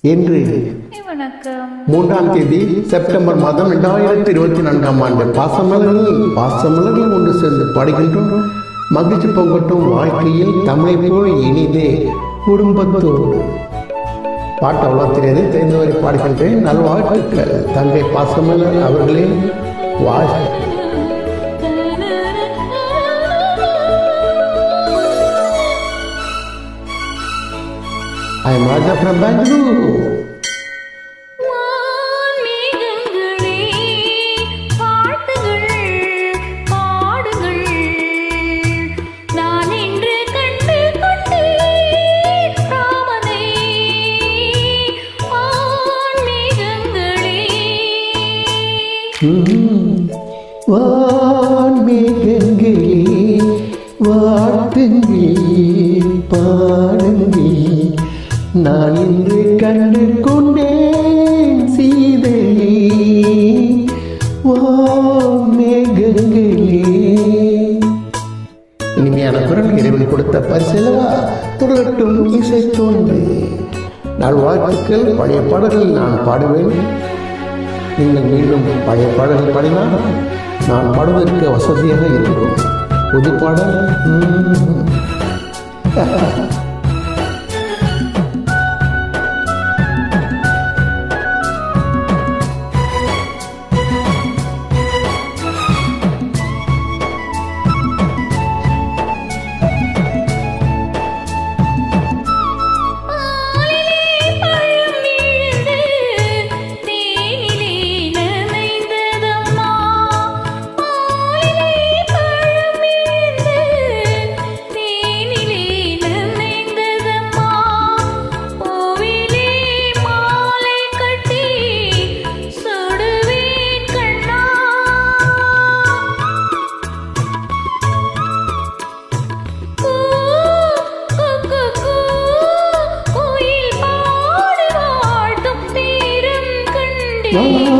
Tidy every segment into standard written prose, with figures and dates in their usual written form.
இன்று 3ஆம் தேதி செப்டம்பர் மாதம் 2024ஆம் ஆண்டு பாசமலர்கள் ஒன்று சேர்ந்து பாடுகின்றோம். மகிழ்ச்சி பொங்கட்டும் வாழ்க்கையில் தமிழை போல் இனிதே குடும்பத்தோடு. பாட்டு அவ்வளோ தெரியாது, தெரிந்தவரை பாடுகின்றேன். நல்வாழ்த்துக்கள் தங்கை பாசமலர் அவர்களே. வாழ்த்து. I am Raja from Bangalore. வான்மேகங்களே வாழ்த்துங்கள் பாடுங்கள், நான் இன்று கண்டு கொண்டேன் சீதையை. வான்மேகங்களே. இனிமையான குரல் இறைவன் கொடுத்த பரிசலவா, தொடரட்டும் இசை தோன்று. நல்வாழ்த்துக்கள். பழைய பாடல்கள் நான் பாடுவேன், நீங்கள் மீண்டும் பழைய பாடல்கள் பாடினால் நான் பாடுவதற்கு வசதியாக இருக்கும். புது பாடல்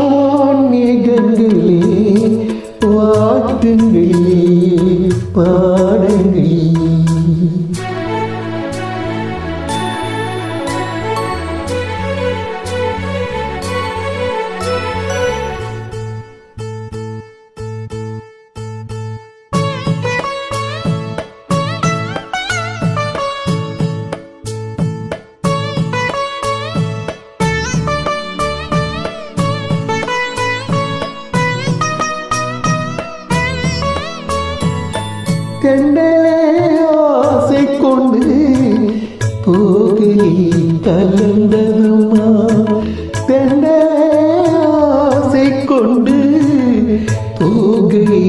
வான்மேகங்களே வாழ்த்துங்களே பாடுங்களே. கண்டலே ஆசை கொண்டு போகலி கலந்ததுமா, கண்டலே ஆசை கொண்டு போகலி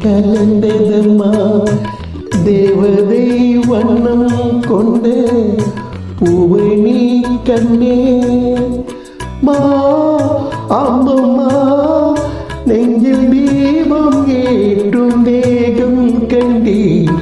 கலந்ததுமா. தேவதை வண்ணம் கொண்ட பூவை நீ கண்ணே மா அம்மம்மா, நெஞ்சில் தீபம் ஏற்றும் தேகம் கண்டேன்.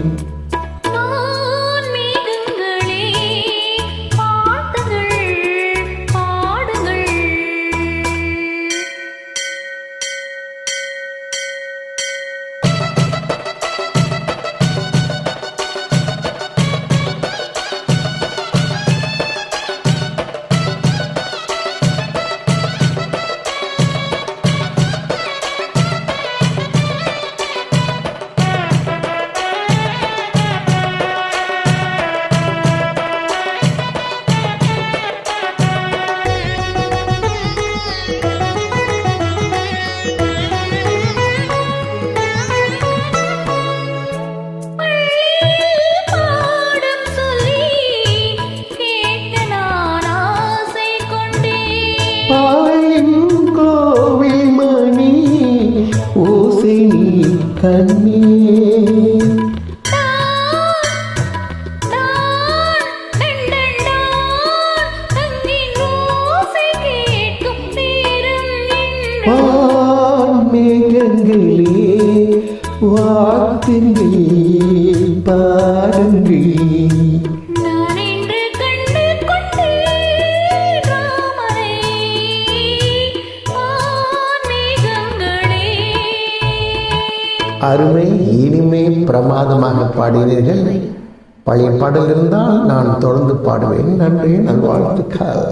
கோவில் மணி ஓசை கண்ணே வான்மேகங்களே வாழ்த்துங்கள் பாடுங்கள். அருமை, இனிமை, பிரமாதமாக பாடினீர்கள். பழைய பாடல் இருந்தால் நான் தொடர்ந்து பாடுவேன். நன்றி, நல்வாழ்த்துக்கள்.